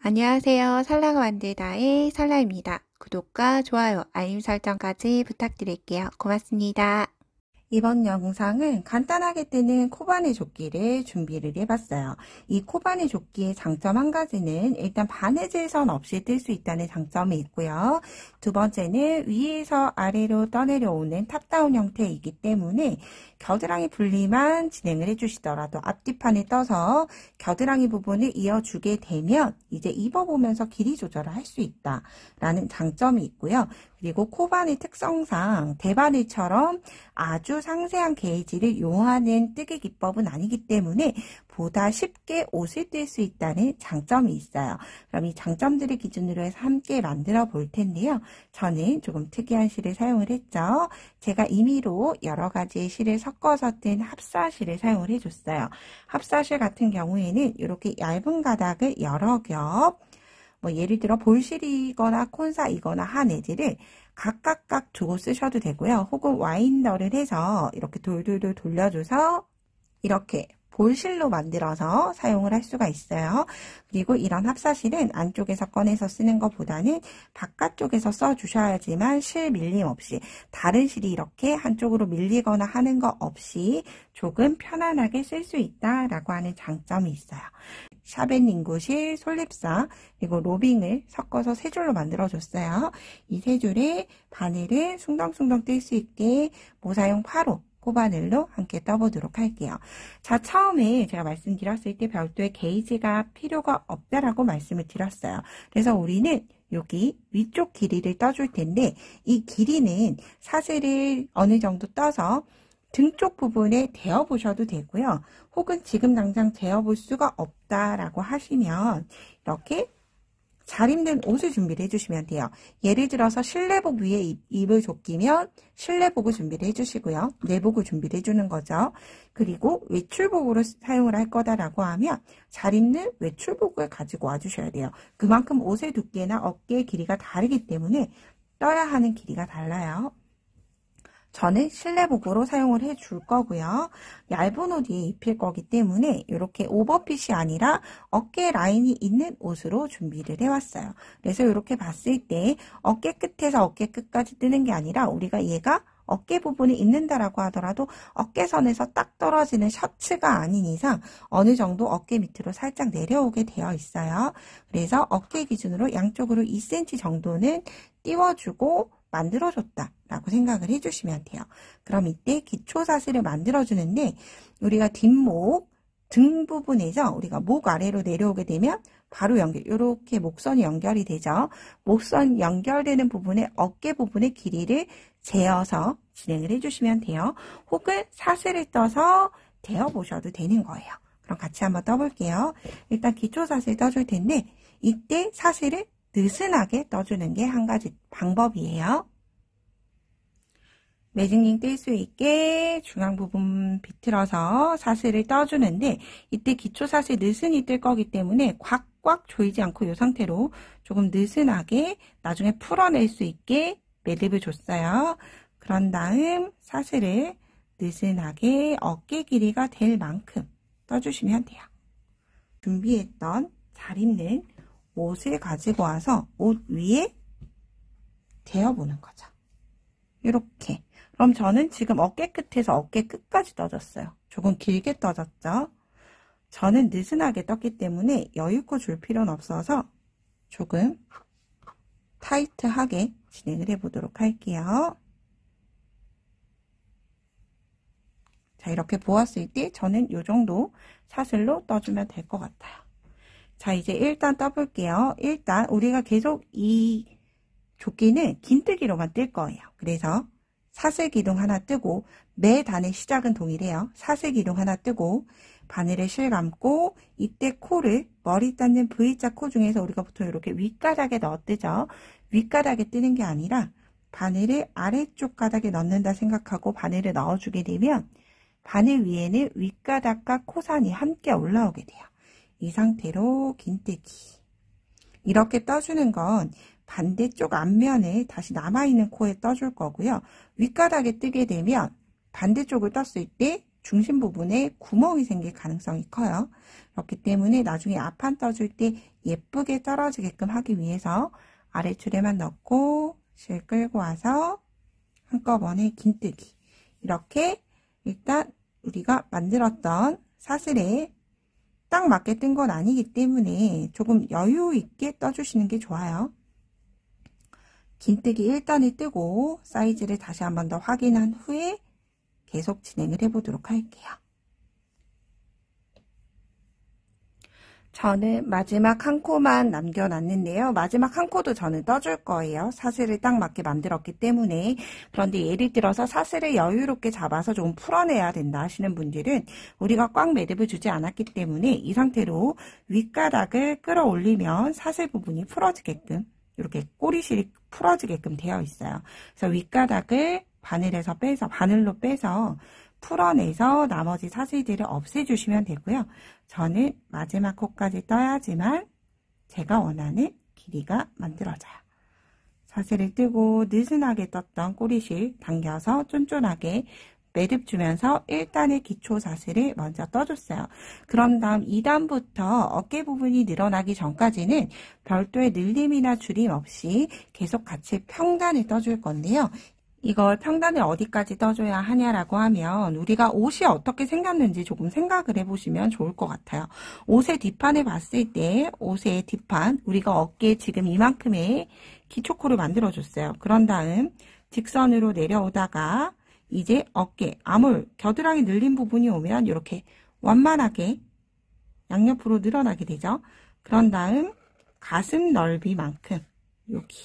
안녕하세요. 설라가 만들다의 설라입니다. 구독과 좋아요, 알림 설정까지 부탁드릴게요. 고맙습니다. 이번 영상은 간단하게 뜨는 코바늘 조끼를 준비를 해봤어요. 이 코바늘 조끼의 장점 한 가지는 일단 바느질선 없이 뜰 수 있다는 장점이 있고요. 두 번째는 위에서 아래로 떠내려오는 탑다운 형태이기 때문에 겨드랑이 분리만 진행을 해주시더라도 앞뒤판에 떠서 겨드랑이 부분을 이어주게 되면 이제 입어보면서 길이 조절을 할 수 있다라는 장점이 있고요. 그리고 코바늘 특성상 대바늘처럼 아주 상세한 게이지를 요하는 뜨개 기법은 아니기 때문에 보다 쉽게 옷을 뜰 수 있다는 장점이 있어요. 그럼 이 장점들을 기준으로 해서 함께 만들어 볼 텐데요. 저는 조금 특이한 실을 사용을 했죠. 제가 임의로 여러 가지의 실을 섞어서 뜬 합사실을 사용을 해줬어요. 합사실 같은 경우에는 이렇게 얇은 가닥을 여러 겹 예를 들어 볼실이거나 콘사이거나 한 에지를 각각 두고 쓰셔도 되고요. 혹은 와인더를 해서 이렇게 돌돌돌 돌려줘서 이렇게 볼실로 만들어서 사용을 할 수가 있어요. 그리고 이런 합사실은 안쪽에서 꺼내서 쓰는 것보다는 바깥쪽에서 써주셔야지만 실 밀림 없이 다른 실이 이렇게 한쪽으로 밀리거나 하는 거 없이 조금 편안하게 쓸 수 있다라고 하는 장점이 있어요. 샤베닝구실, 솔립사, 그리고 로빙을 섞어서 세 줄로 만들어줬어요. 이 세 줄에 바늘을 숭덩숭덩 뜰 수 있게 모사용 8호 코바늘로 함께 떠보도록 할게요. 자, 처음에 제가 말씀드렸을 때 별도의 게이지가 필요가 없다라고 말씀을 드렸어요. 그래서 우리는 여기 위쪽 길이를 떠줄 텐데 이 길이는 사슬을 어느 정도 떠서 등 쪽 부분에 대어 보셔도 되고요. 혹은 지금 당장 재어 볼 수가 없다라고 하시면 이렇게 잘 입는 옷을 준비를 해주시면 돼요. 예를 들어서 실내복 위에 입을 줬기면 실내복을 준비를 해주시고요. 내복을 준비를 해주는 거죠. 그리고 외출복으로 사용을 할 거다라고 하면 잘 입는 외출복을 가지고 와주셔야 돼요. 그만큼 옷의 두께나 어깨의 길이가 다르기 때문에 떠야 하는 길이가 달라요. 저는 실내복으로 사용을 해줄 거고요. 얇은 옷 위에 입힐 거기 때문에 이렇게 오버핏이 아니라 어깨 라인이 있는 옷으로 준비를 해왔어요. 그래서 이렇게 봤을 때 어깨 끝에서 어깨 끝까지 뜨는 게 아니라 우리가 얘가 어깨 부분이 있는다라고 하더라도 어깨선에서 딱 떨어지는 셔츠가 아닌 이상 어느 정도 어깨 밑으로 살짝 내려오게 되어 있어요. 그래서 어깨 기준으로 양쪽으로 2cm 정도는 띄워주고 만들어줬다라고 생각을 해주시면 돼요. 그럼 이때 기초 사슬을 만들어주는데 우리가 뒷목, 등 부분에서 우리가 목 아래로 내려오게 되면 바로 이렇게 목선이 연결이 되죠. 목선 연결되는 부분에 어깨 부분의 길이를 재어서 진행을 해주시면 돼요. 혹은 사슬을 떠서 대어 보셔도 되는 거예요. 그럼 같이 한번 떠볼게요. 일단 기초 사슬 떠줄 텐데 이때 사슬을 느슨하게 떠주는 게 한 가지 방법이에요. 매직링 뜰 수 있게 중앙 부분 비틀어서 사슬을 떠주는데 이때 기초 사슬 느슨히 뜰 거기 때문에 꽉꽉 조이지 않고 이 상태로 조금 느슨하게 나중에 풀어낼 수 있게 매듭을 줬어요. 그런 다음 사슬을 느슨하게 어깨 길이가 될 만큼 떠주시면 돼요. 준비했던 잘 입는 옷을 가지고 와서 옷 위에 대어보는 거죠. 이렇게. 그럼 저는 지금 어깨 끝에서 어깨 끝까지 떠줬어요. 조금 길게 떠졌죠. 저는 느슨하게 떴기 때문에 여유있고 줄 필요는 없어서 조금 타이트하게 진행을 해보도록 할게요. 자, 이렇게 보았을 때 저는 이 정도 사슬로 떠주면 될 것 같아요. 자, 이제 일단 떠볼게요. 일단 우리가 계속 이 조끼는 긴뜨기로만 뜰 거예요. 그래서 사슬 기둥 하나 뜨고 매 단의 시작은 동일해요. 사슬 기둥 하나 뜨고 바늘에 실 감고 이때 코를 머리 닿는 V자 코 중에서 우리가 보통 이렇게 윗가닥에 넣어 뜨죠. 윗가닥에 뜨는 게 아니라 바늘을 아래쪽 가닥에 넣는다 생각하고 바늘을 넣어주게 되면 바늘 위에는 윗가닥과 코산이 함께 올라오게 돼요. 이 상태로 긴뜨기. 이렇게 떠주는 건 반대쪽 앞면에 다시 남아있는 코에 떠줄 거고요. 윗가닥에 뜨게 되면 반대쪽을 떴을 때 중심 부분에 구멍이 생길 가능성이 커요. 그렇기 때문에 나중에 앞판 떠줄 때 예쁘게 떨어지게끔 하기 위해서 아래줄에만 넣고 실 끌고 와서 한꺼번에 긴뜨기. 이렇게 일단 우리가 만들었던 사슬에 딱 맞게 뜬 건 아니기 때문에 조금 여유 있게 떠주시는 게 좋아요. 긴뜨기 1단을 뜨고 사이즈를 다시 한 번 더 확인한 후에 계속 진행을 해보도록 할게요. 저는 마지막 한 코만 남겨놨는데요. 마지막 한 코도 저는 떠줄 거예요. 사슬을 딱 맞게 만들었기 때문에. 그런데 예를 들어서 사슬을 여유롭게 잡아서 좀 풀어내야 된다 하시는 분들은 우리가 꽉 매듭을 주지 않았기 때문에 이 상태로 윗가닥을 끌어올리면 사슬 부분이 풀어지게끔 이렇게 꼬리실이 풀어지게끔 되어 있어요. 그래서 윗가닥을 바늘로 빼서 풀어내서 나머지 사슬들을 없애주시면 되고요. 저는 마지막 코까지 떠야지만 제가 원하는 길이가 만들어져요. 사슬을 뜨고 느슨하게 떴던 꼬리실 당겨서 쫀쫀하게 매듭 주면서 1단의 기초 사슬을 먼저 떠줬어요. 그런 다음 2단부터 어깨 부분이 늘어나기 전까지는 별도의 늘림이나 줄임 없이 계속 같이 평단을 떠줄 건데요. 이걸 평단을 어디까지 떠줘야 하냐라고 하면 우리가 옷이 어떻게 생겼는지 조금 생각을 해보시면 좋을 것 같아요. 옷의 뒷판을 봤을 때 옷의 뒷판, 우리가 어깨에 지금 이만큼의 기초코를 만들어줬어요. 그런 다음 직선으로 내려오다가 이제 어깨, 아몰, 겨드랑이 늘린 부분이 오면 이렇게 완만하게 양옆으로 늘어나게 되죠. 그런 다음 가슴 넓이만큼 여기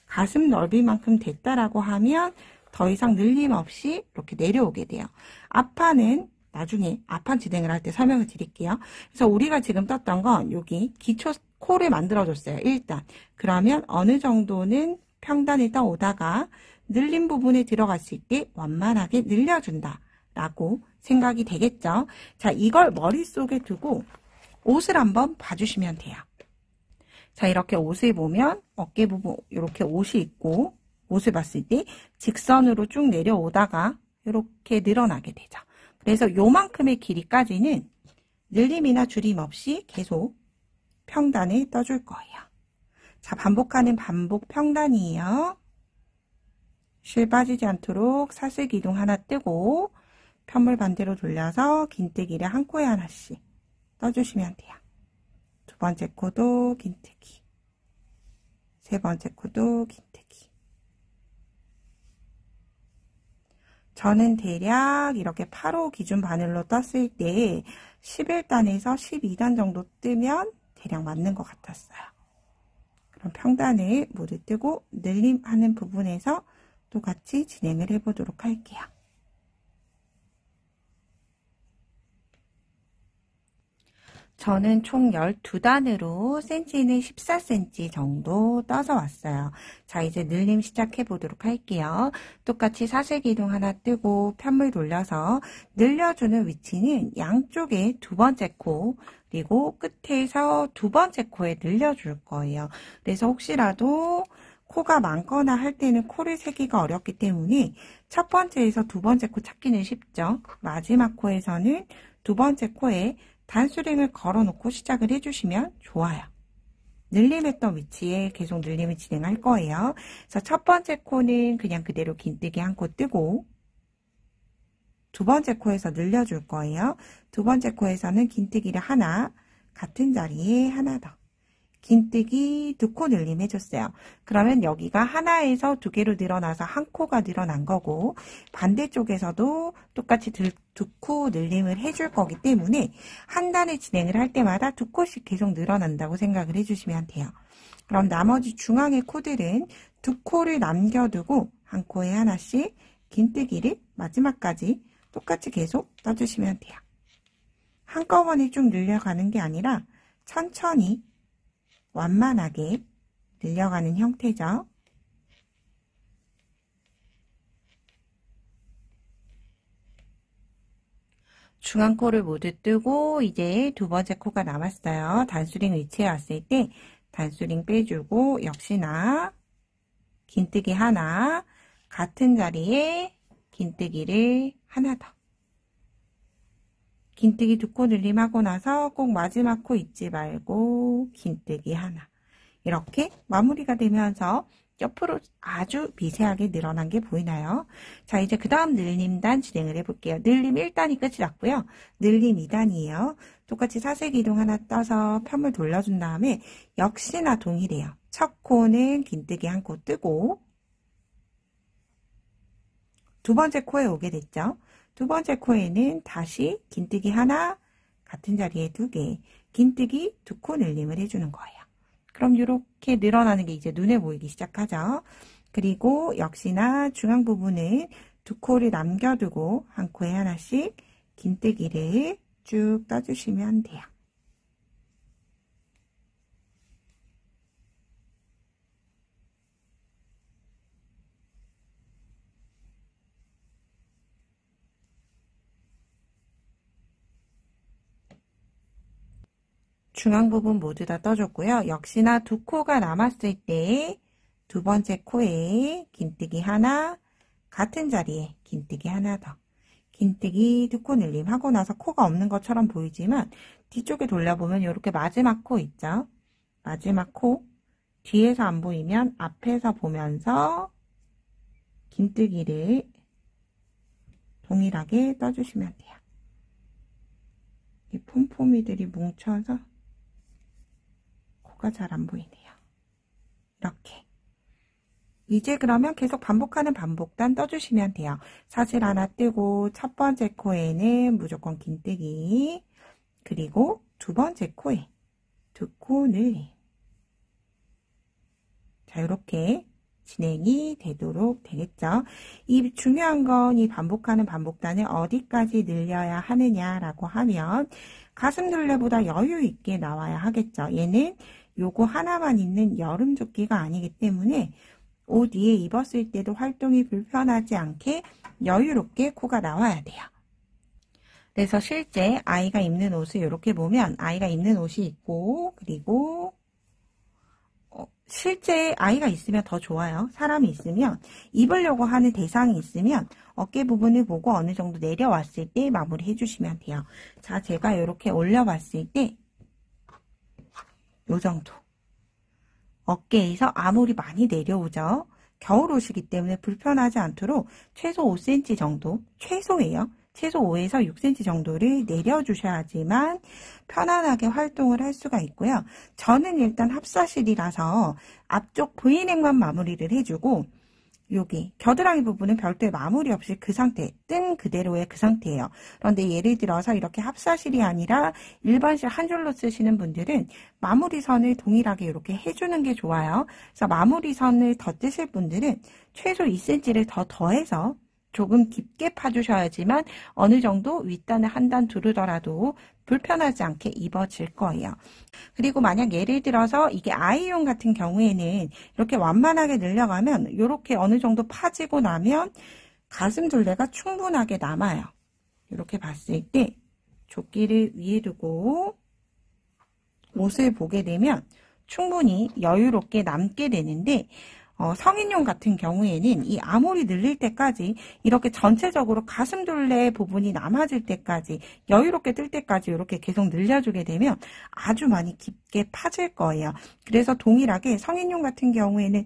가슴 넓이만큼 됐다라고 하면 더 이상 늘림 없이 이렇게 내려오게 돼요. 앞판은 나중에 앞판 진행을 할 때 설명을 드릴게요. 그래서 우리가 지금 떴던 건 여기 기초 코를 만들어줬어요. 일단 그러면 어느 정도는 평단을 떠오다가 늘림 부분에 들어갔을 때 완만하게 늘려준다 라고 생각이 되겠죠. 자, 이걸 머릿속에 두고 옷을 한번 봐주시면 돼요. 자, 이렇게 옷을 보면 어깨 부분 이렇게 옷이 있고 옷을 봤을 때 직선으로 쭉 내려오다가 이렇게 늘어나게 되죠. 그래서 요만큼의 길이까지는 늘림이나 줄임 없이 계속 평단을 떠줄 거예요. 자, 반복하는 반복 평단이에요. 실 빠지지 않도록 사슬 기둥 하나 뜨고 편물 반대로 돌려서 긴뜨기를 한 코에 하나씩 떠주시면 돼요. 두 번째 코도 긴뜨기, 세 번째 코도 긴뜨기. 저는 대략 이렇게 8호 기준 바늘로 떴을 때 11단에서 12단 정도 뜨면 대략 맞는 것 같았어요. 그럼 평단을 모두 뜨고 늘림하는 부분에서 똑같이 진행을 해보도록 할게요. 저는 총 12단으로 cm는 14cm 정도 떠서 왔어요. 자, 이제 늘림 시작해 보도록 할게요. 똑같이 사슬 기둥 하나 뜨고 편물 돌려서 늘려주는 위치는 양쪽에 두 번째 코 그리고 끝에서 두 번째 코에 늘려줄 거예요. 그래서 혹시라도 코가 많거나 할 때는 코를 세기가 어렵기 때문에 첫 번째에서 두 번째 코 찾기는 쉽죠. 마지막 코에서는 두 번째 코에 단수링을 걸어놓고 시작을 해주시면 좋아요. 늘림했던 위치에 계속 늘림을 진행할 거예요. 그래서 첫 번째 코는 그냥 그대로 긴뜨기 한 코 뜨고 두 번째 코에서 늘려줄 거예요. 두 번째 코에서는 긴뜨기를 하나, 같은 자리에 하나 더. 긴뜨기 두 코 늘림 해줬어요. 그러면 여기가 하나에서 두 개로 늘어나서 한 코가 늘어난 거고 반대쪽에서도 똑같이 두 코 늘림을 해줄 거기 때문에 한 단을 진행을 할 때마다 두 코씩 계속 늘어난다고 생각을 해주시면 돼요. 그럼 나머지 중앙의 코들은 두 코를 남겨두고 한 코에 하나씩 긴뜨기를 마지막까지 똑같이 계속 떠주시면 돼요. 한꺼번에 쭉 늘려가는 게 아니라 천천히 완만하게 늘려가는 형태죠. 중앙 코를 모두 뜨고 이제 두 번째 코가 남았어요. 단수링 위치에 왔을 때 단수링 빼주고 역시나 긴뜨기 하나, 같은 자리에 긴뜨기를 하나 더. 긴뜨기 2코 늘림하고 나서 꼭 마지막 코 잊지 말고 긴뜨기 하나. 이렇게 마무리가 되면서 옆으로 아주 미세하게 늘어난 게 보이나요? 자, 이제 그 다음 늘림단 진행을 해볼게요. 늘림 1단이 끝이 났고요. 늘림 2단이에요. 똑같이 사색 이동 하나 떠서 편물 돌려준 다음에 역시나 동일해요. 첫 코는 긴뜨기 한 코 뜨고 두 번째 코에 오게 됐죠. 두 번째 코에는 다시 긴뜨기 하나, 같은 자리에 2개, 긴뜨기 2코 늘림을 해주는 거예요. 그럼 이렇게 늘어나는 게 이제 눈에 보이기 시작하죠. 그리고 역시나 중앙 부분은 2코를 남겨두고 한 코에 하나씩 긴뜨기를 쭉 떠주시면 돼요. 중앙 부분 모두 다 떠줬고요. 역시나 2코가 남았을 때 두 번째 코에 긴뜨기 하나, 같은 자리에 긴뜨기 하나 더. 긴뜨기 2코 늘림 하고 나서 코가 없는 것처럼 보이지만 뒤쪽에 돌려보면 이렇게 마지막 코 있죠. 마지막 코 뒤에서 안 보이면 앞에서 보면서 긴뜨기를 동일하게 떠주시면 돼요. 이 폼폼이들이 뭉쳐서 코가 잘 안 보이네요. 이렇게. 이제 그러면 계속 반복하는 반복단 떠주시면 돼요. 사슬 하나 뜨고 첫 번째 코에는 무조건 긴뜨기, 그리고 두 번째 코에 2코 늘림. 자, 이렇게 진행이 되도록 되겠죠. 이 중요한 건 이 반복하는 반복단을 어디까지 늘려야 하느냐라고 하면 가슴 둘레보다 여유 있게 나와야 하겠죠. 얘는 요거 하나만 있는 여름 조끼가 아니기 때문에 옷 위에 입었을 때도 활동이 불편하지 않게 여유롭게 코가 나와야 돼요. 그래서 실제 아이가 입는 옷을 이렇게 보면 아이가 입는 옷이 있고, 그리고 실제 아이가 있으면 더 좋아요. 사람이 있으면, 입으려고 하는 대상이 있으면 어깨 부분을 보고 어느 정도 내려왔을 때 마무리 해주시면 돼요. 자, 제가 이렇게 올려봤을 때 요 정도. 어깨에서 아무리 많이 내려오죠. 겨울옷이기 때문에 불편하지 않도록 최소 5cm 정도, 최소예요. 최소 5에서 6cm 정도를 내려주셔야지만 편안하게 활동을 할 수가 있고요. 저는 일단 합사실이라서 앞쪽 V넥만 마무리를 해주고 여기 겨드랑이 부분은 별도의 마무리 없이 그 상태, 뜬 그대로의 그 상태예요. 그런데 예를 들어서 이렇게 합사실이 아니라 일반실 한 줄로 쓰시는 분들은 마무리 선을 동일하게 이렇게 해주는 게 좋아요. 그래서 마무리 선을 더 뜨실 분들은 최소 2cm를 더 더해서 조금 깊게 파주셔야지만 어느 정도 윗단을 한 단 두르더라도 불편하지 않게 입어질 거예요. 그리고 만약 예를 들어서 이게 아이용 같은 경우에는 이렇게 완만하게 늘려가면 이렇게 어느 정도 파지고 나면 가슴 둘레가 충분하게 남아요. 이렇게 봤을 때 조끼를 위에 두고 옷을 보게 되면 충분히 여유롭게 남게 되는데 성인용 같은 경우에는 이 아무리 늘릴 때까지 이렇게 전체적으로 가슴 둘레 부분이 남아질 때까지 여유롭게 뜰 때까지 이렇게 계속 늘려주게 되면 아주 많이 깊게 파질 거예요. 그래서 동일하게 성인용 같은 경우에는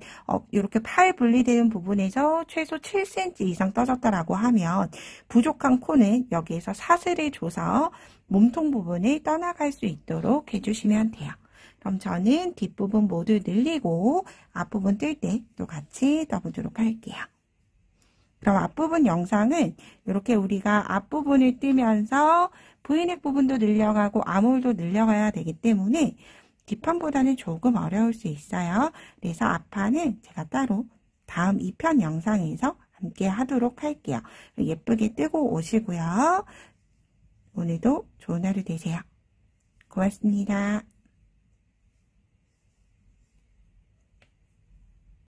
이렇게 팔 분리되는 부분에서 최소 7cm 이상 떠졌다라고 하면 부족한 코는 여기에서 사슬을 줘서 몸통 부분을 떠나갈 수 있도록 해주시면 돼요. 그럼 저는 뒷부분 모두 늘리고 앞부분 뜰 때 또 같이 떠보도록 할게요. 그럼 앞부분 영상은 이렇게 우리가 앞부분을 뜨면서 V넥 부분도 늘려가고 아몰도 늘려가야 되기 때문에 뒷판보다는 조금 어려울 수 있어요. 그래서 앞판은 제가 따로 다음 2편 영상에서 함께 하도록 할게요. 예쁘게 뜨고 오시고요. 오늘도 좋은 하루 되세요. 고맙습니다.